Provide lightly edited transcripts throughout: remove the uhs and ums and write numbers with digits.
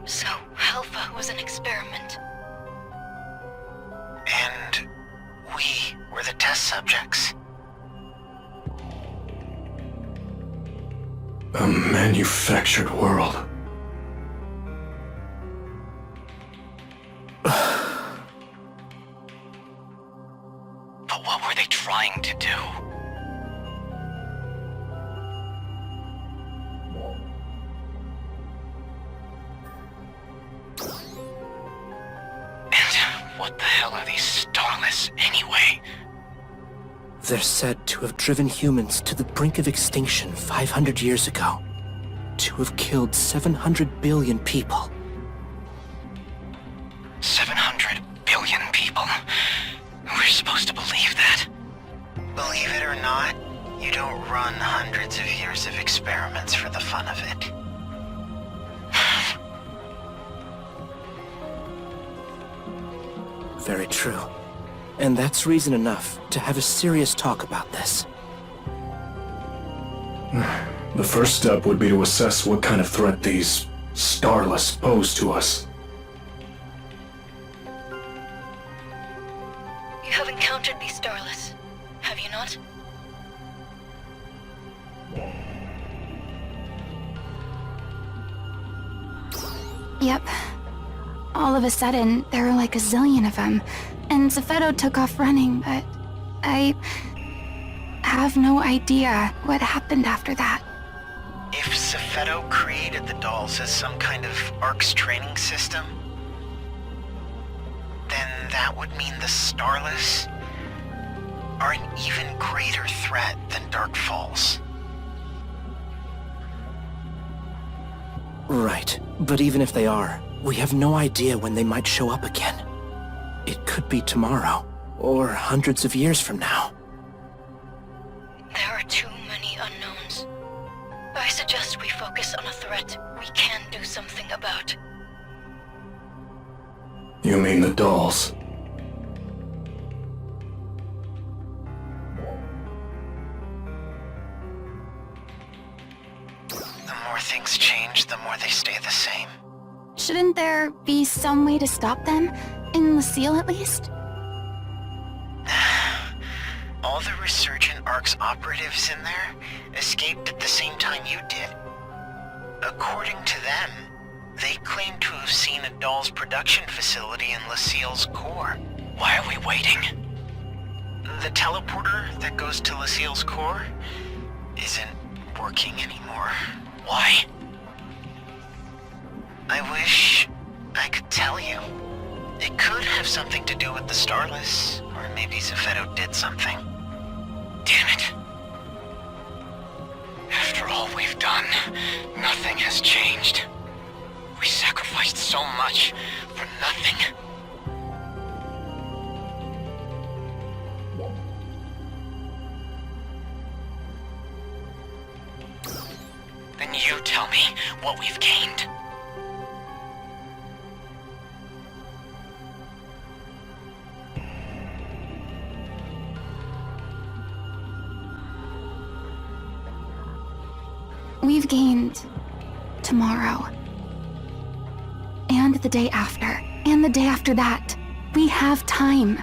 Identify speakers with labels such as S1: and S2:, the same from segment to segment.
S1: So, Alpha was an experiment.
S2: And we were the test subjects.
S3: A manufactured world.
S2: But what were they trying to do? And what the hell are these Starless anyway?
S4: They're said to have driven humans to the brink of extinction 500 years ago. To have killed 700 billion people.
S2: 700 billion people? We're supposed to believe that? Believe it or not, you don't run hundreds of years of experiments for the fun of it.
S4: Very true. And that's reason enough to have a serious talk about this.
S3: The first step would be to assess what kind of threat these Starless pose to us.
S1: You have encountered these Starless, have you not?
S5: Yep. All of a sudden, there were like a zillion of them, and Zephedo took off running, but I have no idea what happened after that.
S2: If Zephedo created the dolls as some kind of ARC's training system, then that would mean the Starless are an even greater threat than Dark Falls.
S4: Right. But even if they are, we have no idea when they might show up again. It could be tomorrow, or hundreds of years from now.
S1: There are too many unknowns. I suggest we focus on a threat we can do something about.
S3: You mean the dolls?
S2: The more things change, the more they stay the same.
S5: Shouldn't there be some way to stop them? In Lucille, at least?
S2: All the Resurgent ARC's operatives in there escaped at the same time you did. According to them, they claim to have seen a doll's production facility in Lucille's core. Why are we waiting? The teleporter that goes to Lucille's core isn't working anymore. Why? I wish I could tell you. It could have something to do with the Starless, or maybe Zephedo did something. Damn it. After all we've done, nothing has changed. We sacrificed so much for nothing. Then you tell me what we've gained.
S5: We've gained tomorrow. And the day after. And the day after that. We have time.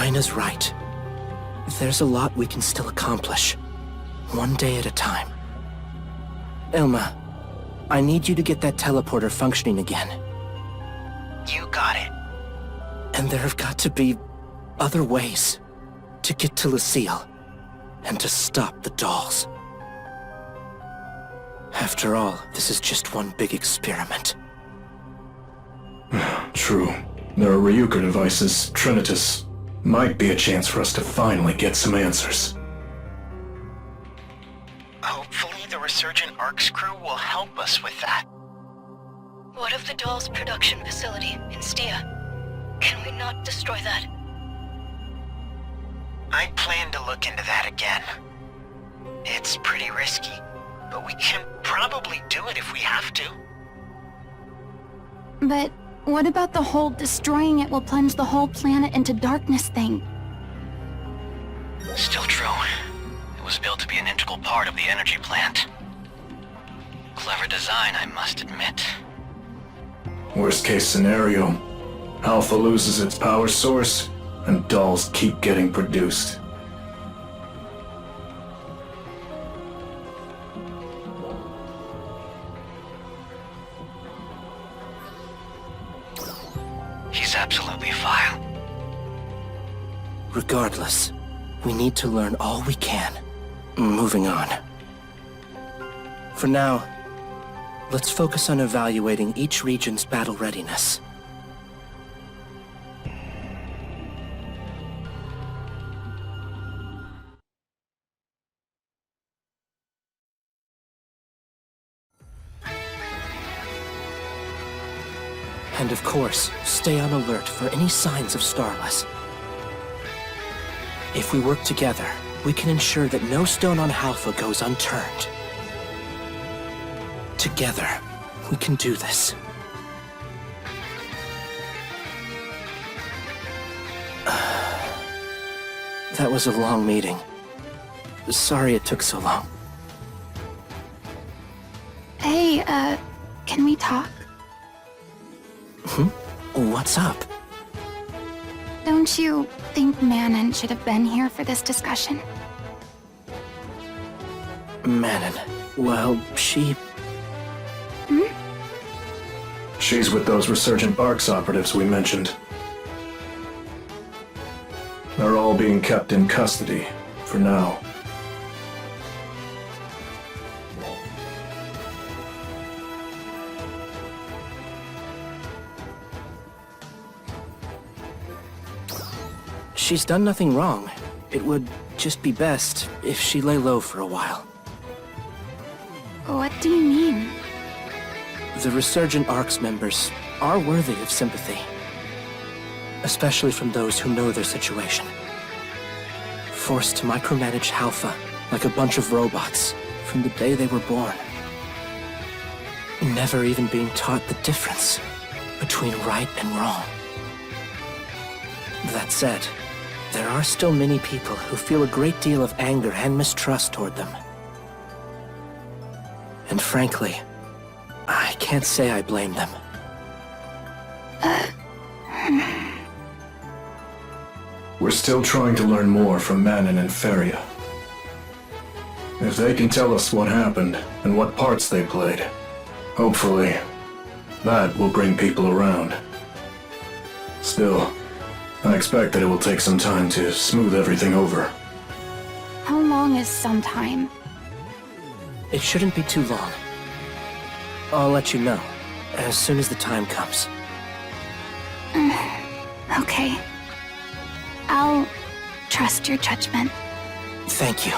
S4: Ina's right. There's a lot we can still accomplish. One day at a time. Elma, I need you to get that teleporter functioning again.
S2: You got it.
S4: And there have got to be other ways to get to Lucille and to stop the dolls. After all, this is just one big experiment.
S3: True. There are Ryuker devices, Trinitas. Might be a chance for us to finally get some answers.
S2: Hopefully the Resurgent ARC's crew will help us with that.
S1: What of the doll's production facility in Stia? Can we not destroy that?
S2: I plan to look into that again. It's pretty risky, but we can probably do it if we have to.
S5: But What about the whole destroying it will plunge the whole planet into darkness thing?
S6: Still true. It was built to be an integral part of the energy plant. Clever design, I must admit.
S3: Worst case scenario, Alpha loses its power source, and dolls keep getting produced.
S6: He's absolutely vile.
S4: Regardless, we need to learn all we can. Moving on. For now, let's focus on evaluating each region's battle readiness. And of course, stay on alert for any signs of Starless. If we work together, we can ensure that no stone on Alpha goes unturned. Together, we can do this. That was a long meeting. Sorry it took so long.
S5: Hey, can we talk?
S4: What's up?
S5: Don't you think Manon should have been here for this discussion?
S4: Manon. Well, she...
S3: She's with those Resurgent ARCS operatives we mentioned. They're all being kept in custody, for now.
S4: She's done nothing wrong. It would just be best if she lay low for a while.
S5: What do you mean?
S4: The Resurgent ARCS members are worthy of sympathy. Especially from those who know their situation. Forced to micromanage Alpha like a bunch of robots from the day they were born. Never even being taught the difference between right and wrong. That said, there are still many people who feel a great deal of anger and mistrust toward them. And frankly, I can't say I blame them.
S3: We're still trying to learn more from Manon and Feria. If they can tell us what happened and what parts they played, hopefully, that will bring people around. Still, I expect that it will take some time to smooth everything over.
S5: How long is some time?
S4: It shouldn't be too long. I'll let you know, as soon as the time comes.
S5: Okay. I'll trust your judgment.
S4: Thank you.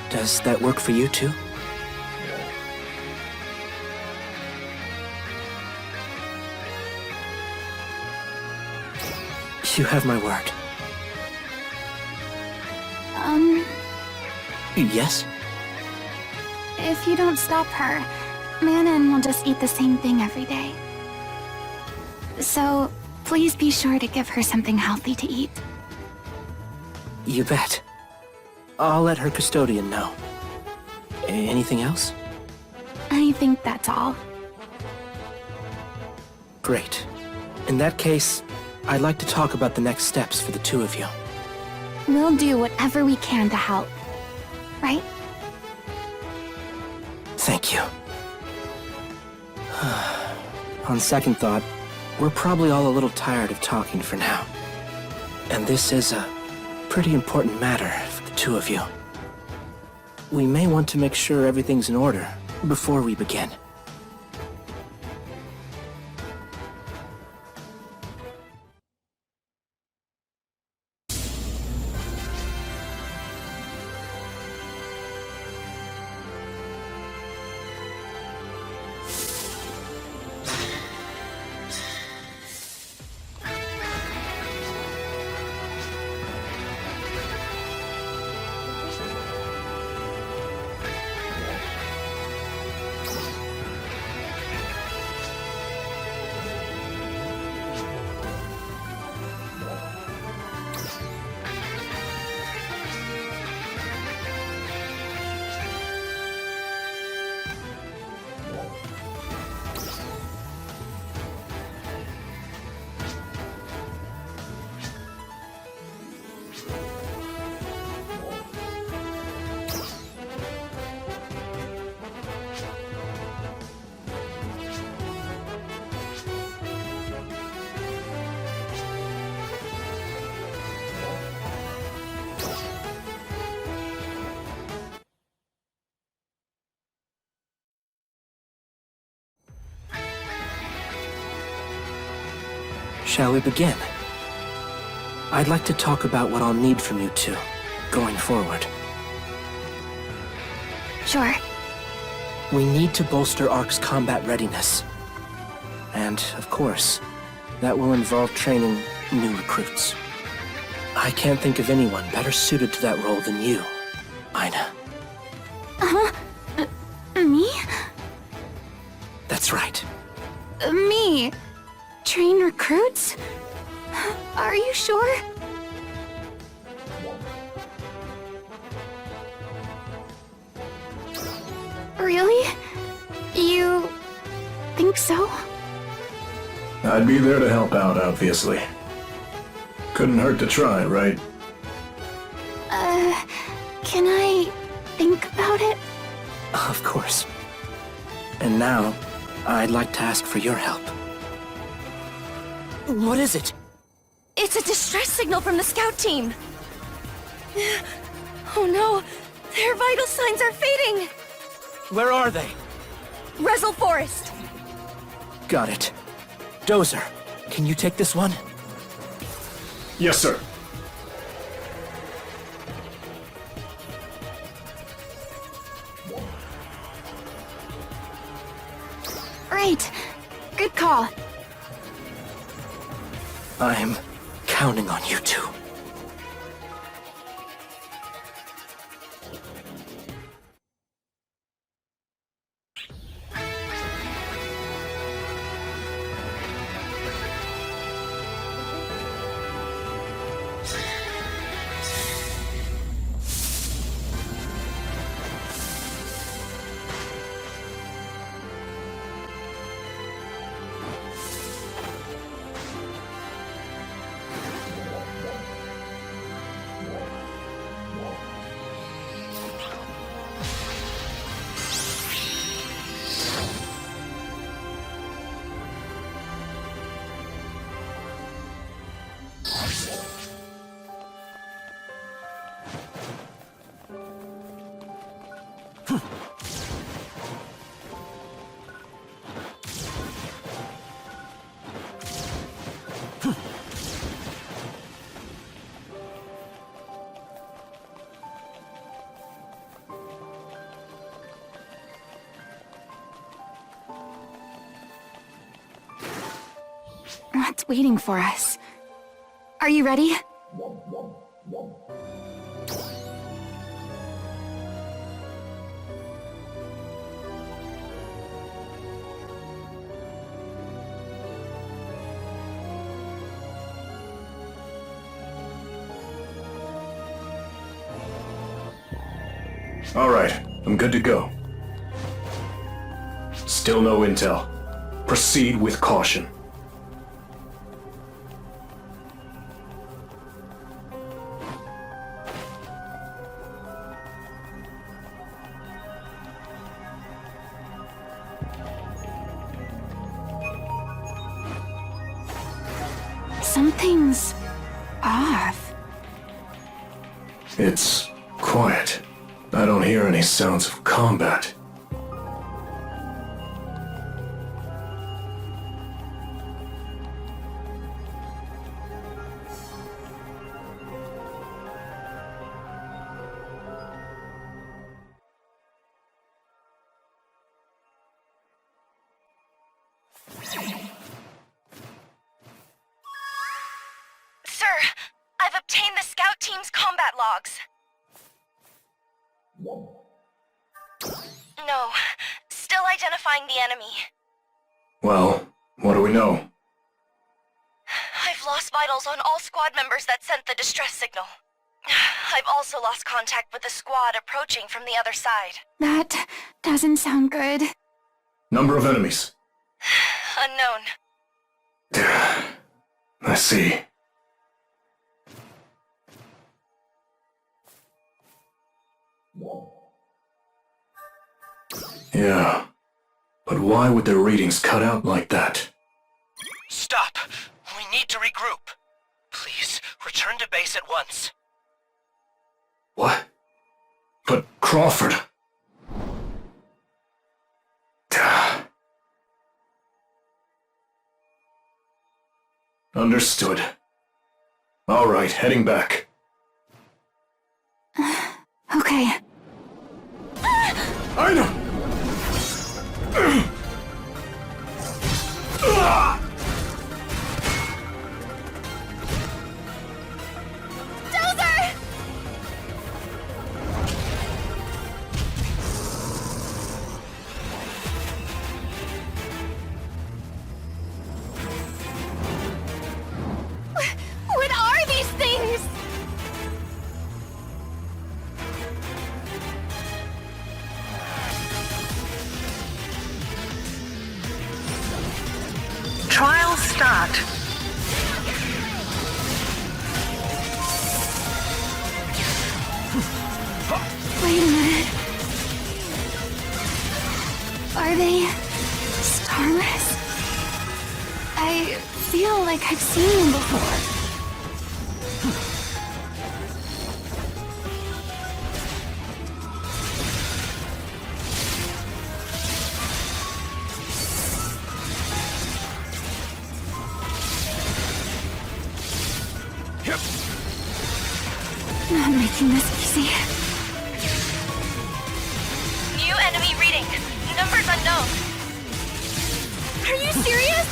S4: Does that work for you too? You have my word. Yes?
S5: If you don't stop her, Manon will just eat the same thing every day. So, please be sure to give her something healthy to eat.
S4: You bet. I'll let her custodian know. Anything else?
S5: I think that's all.
S4: Great. In that case, I'd like to talk about the next steps for the two of you.
S5: We'll do whatever we can to help. Right?
S4: Thank you. On second thought, we're probably all a little tired of talking for now. And this is a pretty important matter for the two of you. We may want to make sure everything's in order before we begin. Shall we begin? I'd like to talk about what I'll need from you two, going forward.
S5: Sure.
S4: We need to bolster ARC's combat readiness. And, of course, that will involve training new recruits. I can't think of anyone better suited to that role than you, Aina.
S5: Me?
S4: That's right.
S5: Me? Train recruits? Are you sure? Really? You think so?
S3: I'd be there to help out, obviously. Couldn't hurt to try, right?
S5: Can I think about it?
S4: Of course. And now, I'd like to ask for your help. What is it?
S7: It's a distress signal from the scout team. Oh no, their vital signs are fading.
S4: Where are they?
S7: Rezel Forest.
S4: Got it. Dozer, can you take this one?
S3: Yes, sir.
S5: Right. Good call.
S4: I'm counting on you two.
S5: What's waiting for us? Are you ready?
S3: All right, I'm good to go. Still no intel. Proceed with caution.
S5: Something's off.
S3: It's quiet. I don't hear any sounds of combat.
S7: Sir, I've obtained the scout team's combat logs. No, still identifying the enemy.
S3: Well, what do we know?
S7: I've lost vitals on all squad members that sent the distress signal. I've also lost contact with the squad approaching from the other side.
S5: That doesn't sound good.
S3: Number of enemies.
S7: Unknown.
S3: I see. Yeah. But why would their readings cut out like that?
S6: Stop! We need to regroup. Please, return to base at once.
S3: What? But Crawford... Understood. All right, heading back.
S5: Okay.
S3: Aina!
S5: Dozer! What are these things?
S8: Trial start.
S5: Wait a minute. Are they starless? I feel like I've seen them before. Not making this easy.
S7: New enemy reading. Numbers unknown.
S5: Are you serious?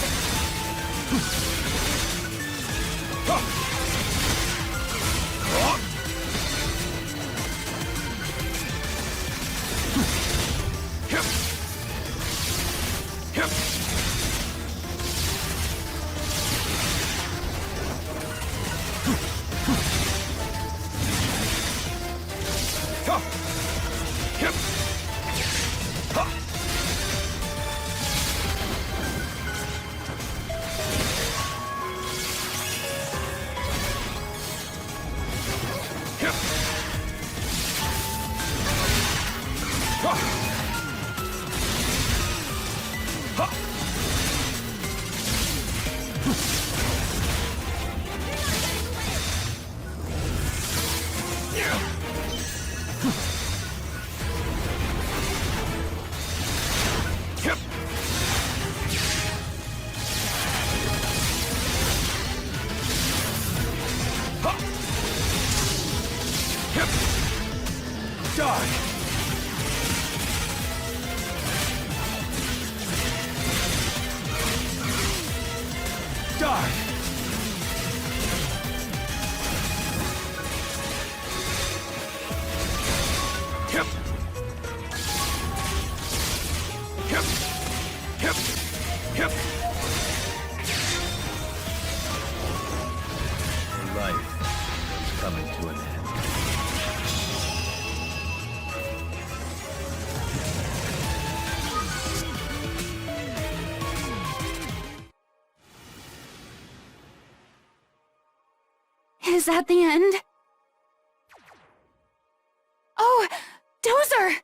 S5: Is that the end? Oh, Dozer!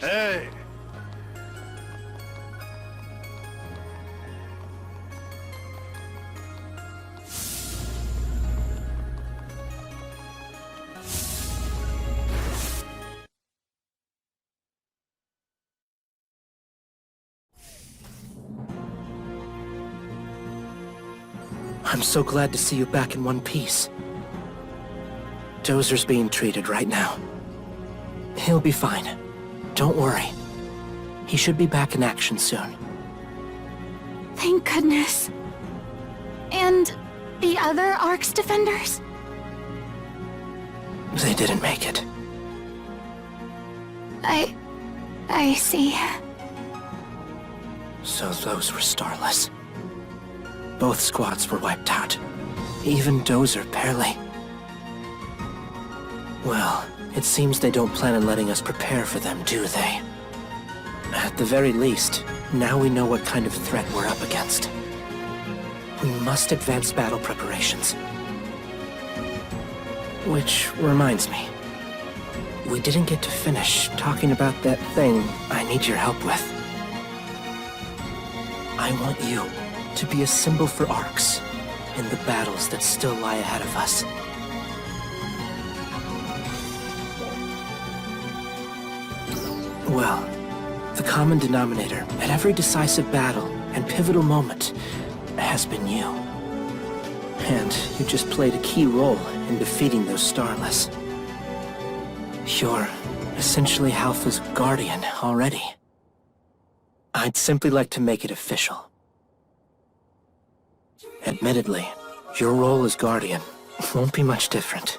S3: Hey!
S4: I'm so glad to see you back in one piece. Dozer's being treated right now. He'll be fine. Don't worry. He should be back in action soon.
S5: Thank goodness. And the other Ark's defenders?
S4: They didn't make it.
S5: I see.
S4: So those were Starless. Both squads were wiped out. Even Dozer barely. Well, it seems they don't plan on letting us prepare for them, do they? At the very least, now we know what kind of threat we're up against. We must advance battle preparations. Which reminds me, we didn't get to finish talking about that thing I need your help with. I want you to be a symbol for ARCs in the battles that still lie ahead of us. Well, the common denominator at every decisive battle and pivotal moment has been you. And you just played a key role in defeating those Starless. You're essentially Halpha's guardian already. I'd simply like to make it official. Admittedly, your role as guardian won't be much different.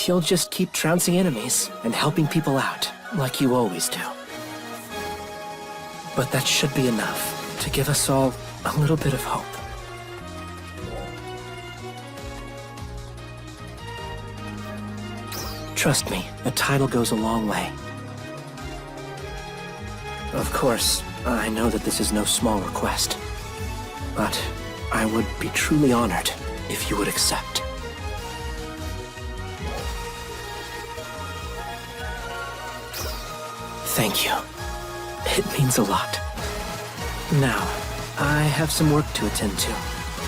S4: You'll just keep trouncing enemies and helping people out, like you always do. But that should be enough to give us all a little bit of hope. Trust me, a title goes a long way. Of course, I know that this is no small request, but I would be truly honored if you would accept. Thank you. It means a lot. Now, I have some work to attend to.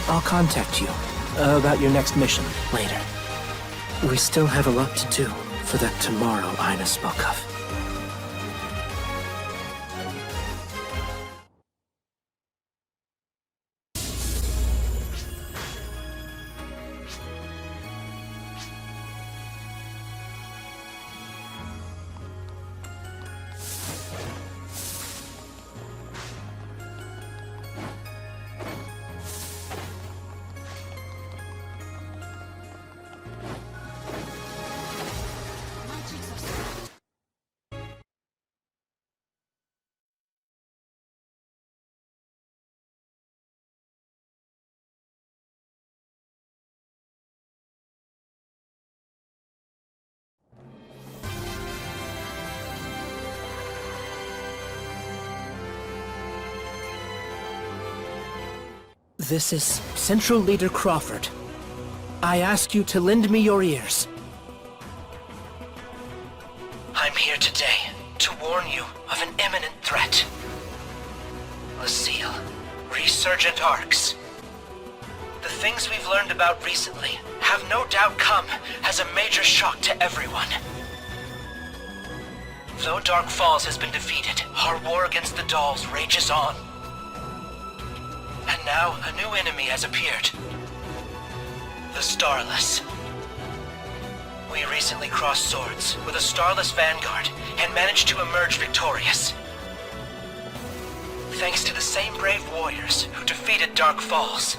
S4: I'll contact you about your next mission later. We still have a lot to do for that tomorrow Ina spoke of. This is Central Leader Crawford. I ask you to lend me your ears. I'm here today to warn you of an imminent threat. Lucille, resurgent arcs. The things we've learned about recently have no doubt come as a major shock to everyone. Though Dark Falls has been defeated, our war against the dolls rages on. And now, a new enemy has appeared. The Starless. We recently crossed swords with a Starless vanguard and managed to emerge victorious. Thanks to the same brave warriors who defeated Dark Falls.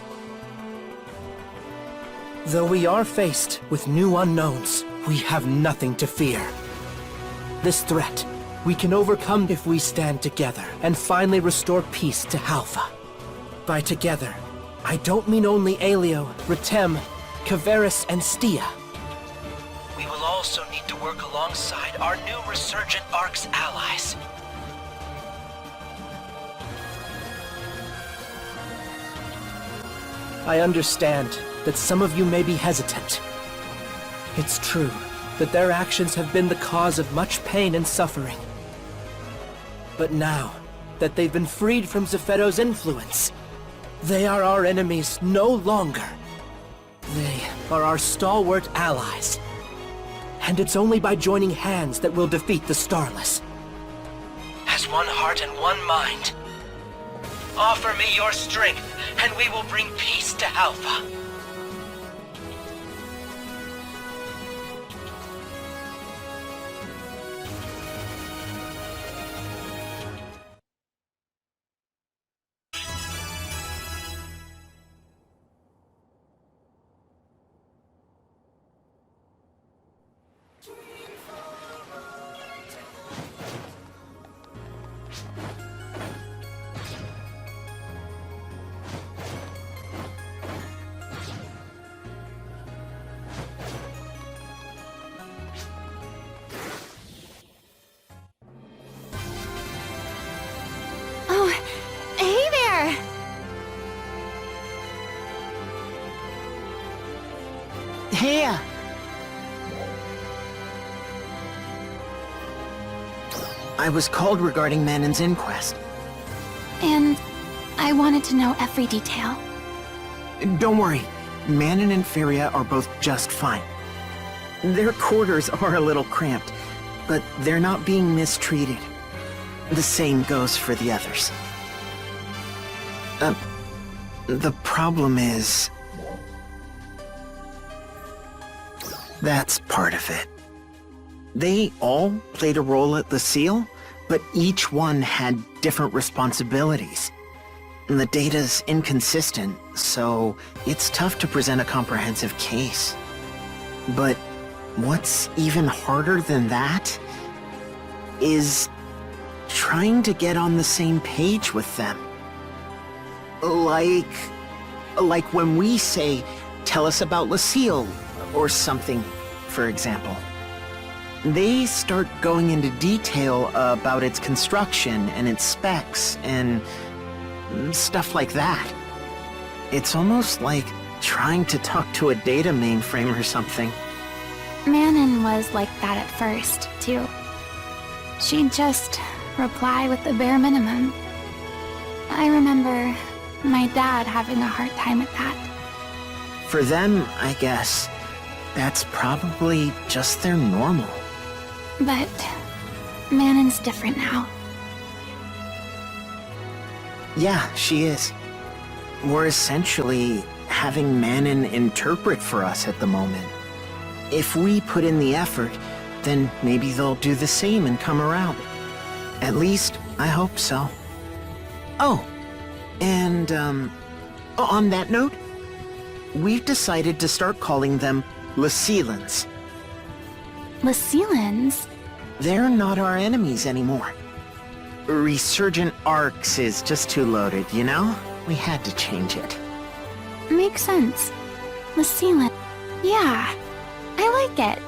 S4: Though we are faced with new unknowns, we have nothing to fear. This threat, we can overcome if we stand together and finally restore peace to Halpha. By together, I don't mean only Aelio, Retem, Kavaris, and Stia. We will also need to work alongside our new resurgent Arcs allies. I understand that some of you may be hesitant. It's true that their actions have been the cause of much pain and suffering. But now that they've been freed from Zephedo's influence, they are our enemies no longer. They are our stalwart allies. And it's only by joining hands that we'll defeat the Starless. As one heart and one mind. Offer me your strength, and we will bring peace to Halpha.
S9: Hey! I was called regarding Manon's inquest.
S5: And I wanted to know every detail.
S9: Don't worry, Manon and Feria are both just fine. Their quarters are a little cramped, but they're not being mistreated. The same goes for the others. The problem is... that's part of it. They all played a role at Lucille, but each one had different responsibilities. The data's inconsistent, so it's tough to present a comprehensive case. But what's even harder than that is trying to get on the same page with them. Like when we say, tell us about Lucille, or something, for example. They start going into detail about its construction and its specs and stuff like that. It's almost like trying to talk to a data mainframe or something.
S5: Manon was like that at first, too. She'd just reply with the bare minimum. I remember my dad having a hard time with that.
S9: For them, I guess, that's probably just their normal.
S5: But Manon's different now.
S9: Yeah, she is. We're essentially having Manon interpret for us at the moment. If we put in the effort, then maybe they'll do the same and come around. At least, I hope so. Oh, and, on that note, we've decided to start calling them Lucillans.
S5: Lucillans?
S9: They're not our enemies anymore. Resurgent Arcs is just too loaded, you know? We had to change it.
S5: Makes sense. Lucillan. Yeah, I like it.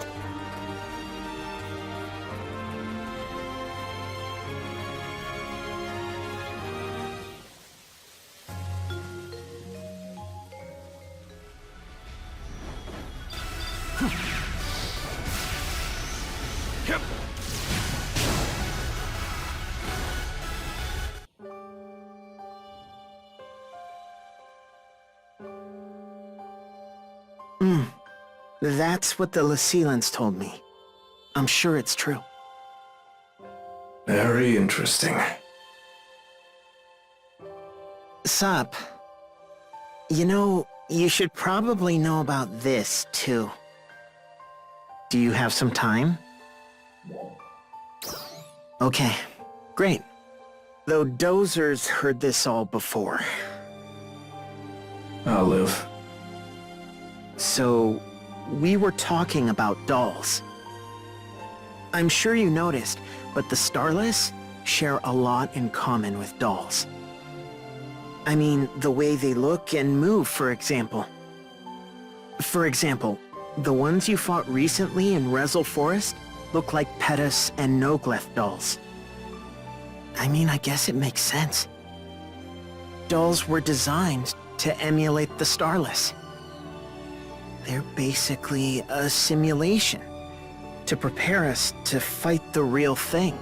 S9: That's what the Lucillans told me. I'm sure it's true.
S3: Very interesting.
S9: Sup? You know, you should probably know about this, too. Do you have some time? Okay, great. Though Dozer's heard this all before.
S3: I'll live.
S9: So, we were talking about dolls. I'm sure you noticed, but the Starless share a lot in common with dolls. I mean, the way they look and move, for example. For example, the ones you fought recently in Rezel Forest look like Pettus and Nogleth dolls. I mean, I guess it makes sense. Dolls were designed to emulate the Starless. They're basically a simulation to prepare us to fight the real thing.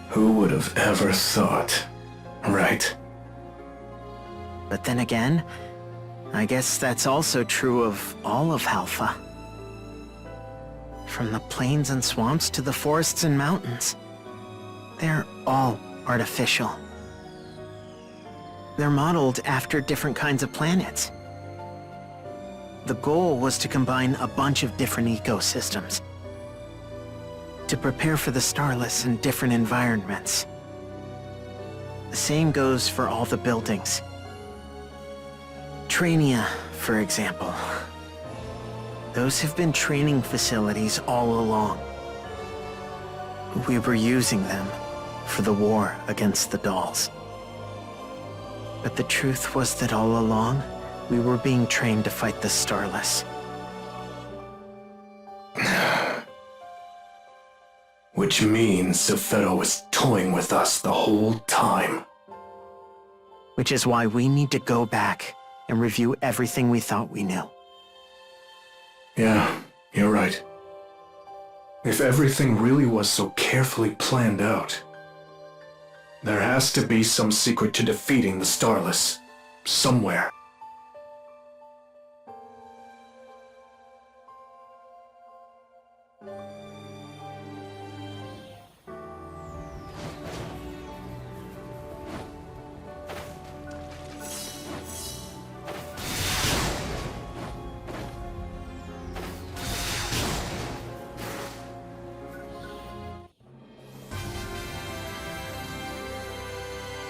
S3: Who would have ever thought, right?
S9: But then again, I guess that's also true of all of Halpha. From the plains and swamps to the forests and mountains. They're all artificial. They're modeled after different kinds of planets. The goal was to combine a bunch of different ecosystems. To prepare for the Starless in different environments. The same goes for all the buildings. Trainia, for example. Those have been training facilities all along. We were using them for the war against the dolls. But the truth was that all along, we were being trained to fight the Starless.
S3: Which means Zephedo was toying with us the whole time.
S9: Which is why we need to go back and review everything we thought we knew.
S3: Yeah, you're right. If everything really was so carefully planned out, there has to be some secret to defeating the Starless. Somewhere.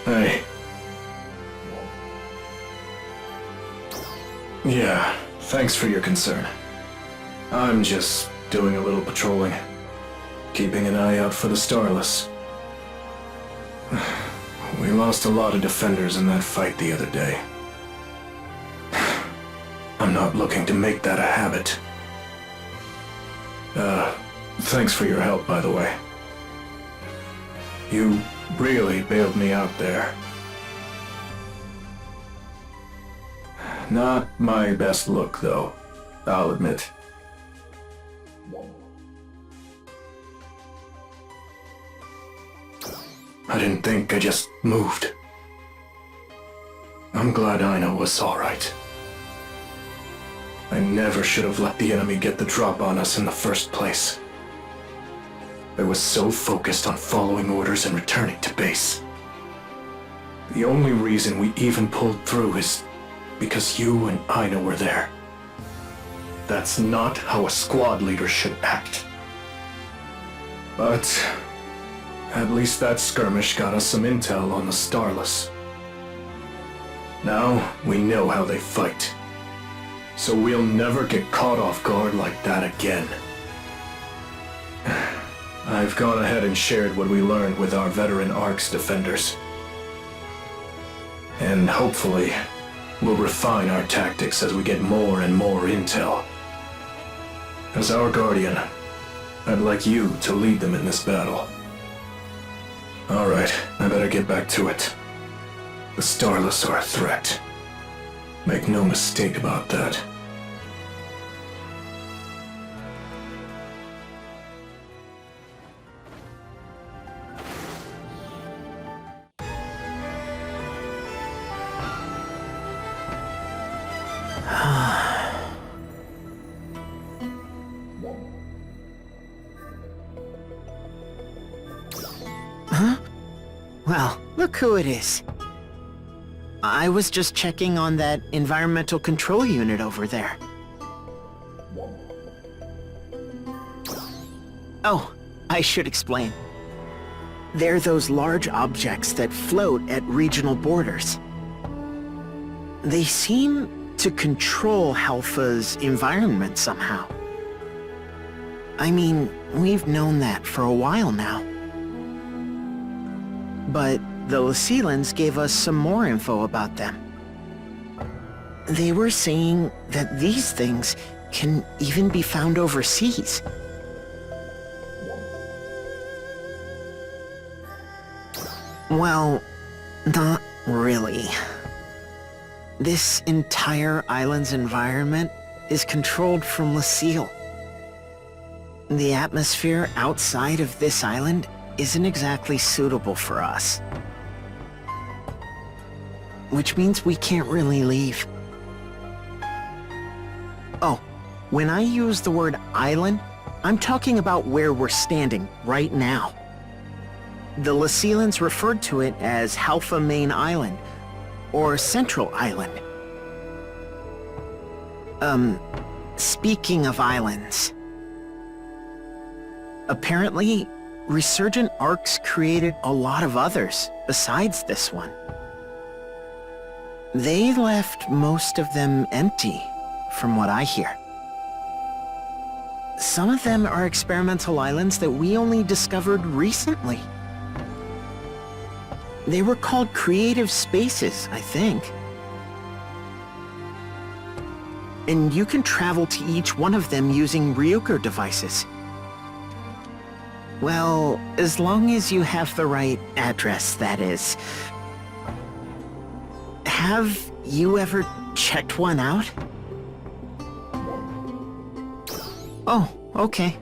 S3: Hey. Yeah, thanks for your concern. I'm just doing a little patrolling. Keeping an eye out for the Starless. We lost a lot of defenders in that fight the other day. I'm not looking to make that a habit. Thanks for your help, by the way. You really bailed me out there. Not my best look, though, I'll admit. I didn't think, I just moved. I'm glad Ina was alright. I never should have let the enemy get the drop on us in the first place. I was so focused on following orders and returning to base. The only reason we even pulled through is because you and Ina were there. That's not how a squad leader should act. But at least that skirmish got us some intel on the Starless. Now we know how they fight. So we'll never get caught off guard like that again. I've gone ahead and shared what we learned with our veteran ARC's defenders. And hopefully, we'll refine our tactics as we get more and more intel. As our guardian, I'd like you to lead them in this battle. Alright, I better get back to it. The Starless are a threat. Make no mistake about that.
S9: Huh? Well, look who it is. I was just checking on that environmental control unit over there. Oh, I should explain. They're those large objects that float at regional borders. They seem to control Halpha's environment somehow. I mean, we've known that for a while now. But the Lacelans gave us some more info about them. They were saying that these things can even be found overseas. Well, not really. This entire island's environment is controlled from Lucille. The atmosphere outside of this island isn't exactly suitable for us. Which means we can't really leave. Oh, when I use the word island, I'm talking about where we're standing right now. The Lacelans referred to it as Halpha Main Island, or Central Island. Speaking of islands, apparently, Resurgent Arcs created a lot of others besides this one. They left most of them empty, from what I hear. Some of them are experimental islands that we only discovered recently. They were called creative spaces, I think. And you can travel to each one of them using Ryuker devices. Well, as long as you have the right address, that is. Have you ever checked one out? Oh, okay.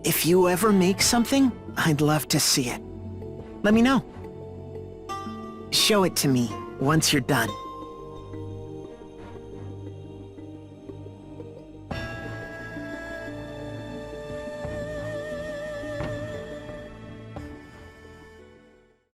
S9: If you ever make something, I'd love to see it. Let me know. Show it to me once you're done.